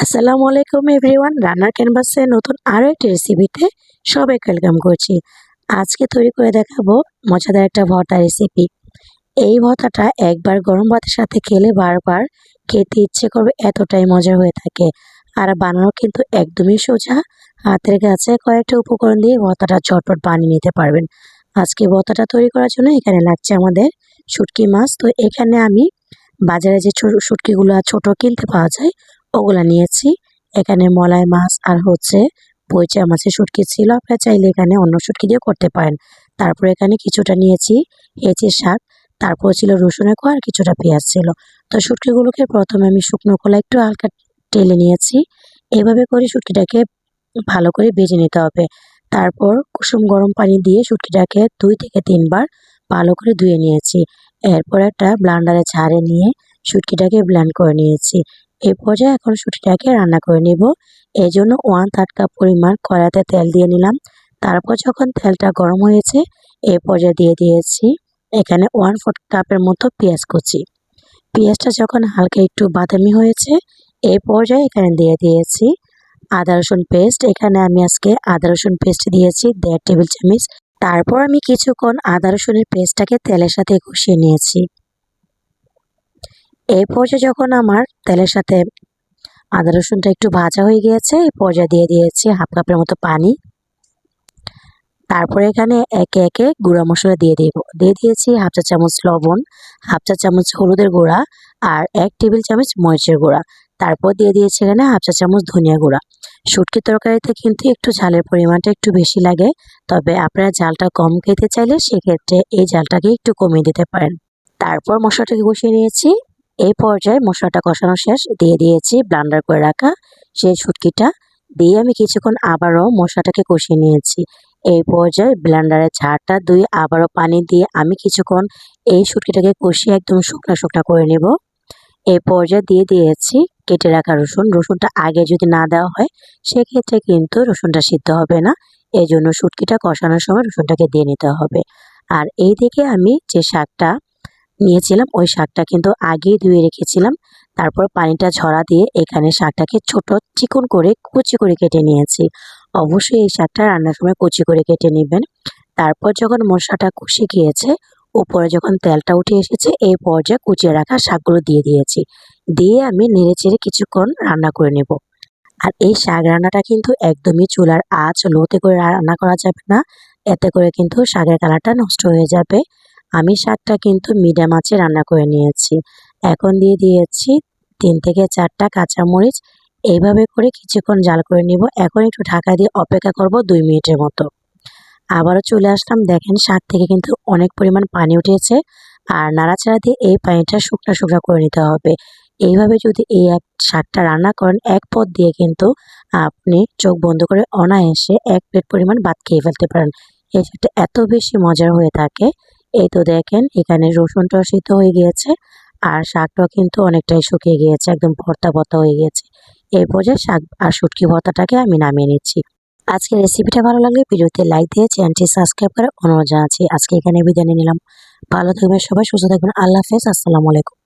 আসসালামু আলাইকুম এভরিওয়ান, রান্নার ক্যানভাসে নতুন আরও একটি রেসিপিতে সবাইকে ওয়েলকাম করছি। আজকে তৈরি করে দেখাবো মজাদার একটা ভর্তা রেসিপি। এই ভর্তাটা একবার গরম ভাতের সাথে খেলে বারবার খেতে ইচ্ছে করবে, এতটাই মজার হয়ে থাকে। আর বানানো কিন্তু একদমই সোজা। হাতের কাছে কয়েকটা উপকরণ দিয়ে ভর্তাটা ঝটপট বানিয়ে নিতে পারবেন। আজকে ভর্তাটা তৈরি করার জন্য এখানে লাগছে আমাদের শুটকি মাছ। তো এখানে আমি বাজারে যে শুটকিগুলো ছোট কিনতে পাওয়া যায় ওগুলা নিয়েছি। এখানে মলাই মাছ আর বইচা মাছের শুটকি ছিল, আপনারা চাইলে এখানে অন্য শুটকি দিয়ে করতে পারেন। তারপর এখানে কিছুটা নিয়েছি হেঁচের শাক, তারপর ছিল রসুনের কোয়া আর কিছুটা পেঁয়াজ ছিল। তো শুটকিগুলোকে প্রথমে আমি শুকনো খোলা একটু হালকা টেলে নিয়েছি। এভাবে করে শুটকিটাকে ভালো করে ভেজে নিতে হবে। তারপর কুসুম গরম পানি দিয়ে শুটকিটাকে 2 থেকে 3 বার ভালো করে ধুয়ে নিয়েছি। এরপর একটা ব্লেন্ডারে ঝাড়ে নিয়ে শুটকিটাকে ব্লেন্ড করে নিয়েছি। এই পর্যায়ে এখন শুটকিটাকে রান্না করে নিব। এই জন্য 1/3 কাপ পরিমাণ কড়াইতে তেল দিয়ে নিলাম। তারপর যখন তেলটা গরম হয়েছে এই পর্যায়ে দিয়ে দিয়েছি এখানে 1/4 কাপের মতো পেঁয়াজ কুচি। পেঁয়াজটা যখন হালকা একটু বাদামি হয়েছে এই পর্যায়ে এখানে দিয়ে দিয়েছি আদা রসুন পেস্ট। এখানে আমি আজকে আদা রসুন পেস্ট দিয়েছি 1.5 টেবিল চামচ। তারপর আমি কিছুক্ষণ আদা রসুনের পেস্টটাকে তেলের সাথে কষিয়ে নিয়েছি। এই পর্যায়ে যখন আমার তেলের সাথে আদা রসুনটা একটু ভাজা হয়ে গিয়েছে এই পর্যায়ে দিয়ে দিয়েছি 1/2 কাপের মতো পানি। তারপরে এখানে একে একে গুঁড়া মশলা দিয়ে দিয়েছি 1/2 চা চামচ লবণ, 1/2 চা চামচ হলুদের গুঁড়া আর 1 টেবিল চামচ মরিচের গুঁড়া। তারপর দিয়ে দিয়েছি এখানে 1/2 চা চামচ ধনিয়া গুঁড়া। শুটকির তরকারিতে কিন্তু একটু ঝালের পরিমাণটা একটু বেশি লাগে, তবে আপনারা ঝালটা কম খেতে চাইলে সেক্ষেত্রে এই ঝালটাকে একটু কমিয়ে দিতে পারেন। তারপর মশলাটাকে কষিয়ে নিয়েছি। এই পর্যায়ে মশলাটা কষানো শেষ, দিয়ে দিয়েছি ব্লেন্ডার করে রাখা সেই শুটকিটা দিয়ে আমি কিছুক্ষণ আবারও মশলাটাকে কষিয়ে নিয়েছি। এই পর্যায়ে ব্লেন্ডারের ঝাড়টা ধুয়ে আবারও পানি দিয়ে আমি কিছুক্ষণ এই শুটকিটাকে কষিয়ে একদম শুকনা শুকনা করে নেব। এই পর্যায়ে দিয়ে দিয়েছি কেটে রাখা রসুন। রসুনটা আগে যদি না দেওয়া হয় সেক্ষেত্রে কিন্তু রসুনটা সিদ্ধ হবে না, এই জন্য শুটকিটা কষানোর সময় রসুনটাকে দিয়ে নিতে হবে। আর এই দিকে আমি যে শাকটা নিয়েছিলাম ওই শাকটা কিন্তু আগেই ধুয়ে রেখেছিলাম। তারপর পানিটা ঝরা দিয়ে এখানে শাকটাকে ছোট চিকন করে কুচি করে কেটে নিয়েছি। অবশ্যই এই শাকটা রান্নার সময় কুচি করে কেটে নেবেন। তারপর যখন মশলাটা কষে গিয়েছে উপরে যখন তেলটা উঠে এসেছে এই পর্যায়ে কুচিয়ে রাখা শাকগুলো দিয়ে দিয়েছি। দিয়ে আমি নেড়েচেড়ে কিছুক্ষণ রান্না করে নেব। আর এই শাক রান্নাটা কিন্তু একদমই চুলার আঁচ লোতে করে রান্না করা যাবে না, এতে করে কিন্তু শাকের কালারটা নষ্ট হয়ে যাবে। আমি শাকটা কিন্তু মিডিয়াম আঁচে রান্না করে নিয়েছি। এখন দিয়ে দিয়েছি 3 থেকে 4টা কাঁচামরিচ। এইভাবে করে কিছুক্ষণ জাল করে নিব। এখন একটু ঢাকা দিয়ে অপেক্ষা করব 2 মিনিটের মতো। আবারও চলে আসলাম, দেখেন শাক থেকে কিন্তু অনেক পরিমাণ পানি উঠেছে। আর নাড়াচাড়া দিয়ে এই পানিটা শুকনা শুকনা করে নিতে হবে। এইভাবে যদি এই শাকটা রান্না করেন এক পদ দিয়ে কিন্তু আপনি চোখ বন্ধ করে অনায়াসে 1 প্লেট পরিমাণ ভাত খেয়ে ফেলতে পারেন। এই শাকটা এত বেশি মজার হয়ে থাকে। এই তো দেখেন এখানে রসুনটাও সিদ্ধ হয়ে গিয়েছে আর শাকটাও কিন্তু অনেকটাই শুকিয়ে গিয়েছে, একদম ভর্তা ভর্তা হয়ে গিয়েছে। এই পর্যায়ে শাক আর শুটকি ভর্তাটাকে আমি নামিয়ে নিচ্ছি। আজকের রেসিপিটা ভালো লাগলে ভিডিওতে লাইক দিয়ে চ্যানেলটি সাবস্ক্রাইব করে অনুরোধ জানাচ্ছি। আজকে এখানে বিদায় নিয়ে নিলাম। ভালো থাকবেন সবাই, সুস্থ থাকবেন। আল্লাহ হাফেজ। আসসালামু আলাইকুম।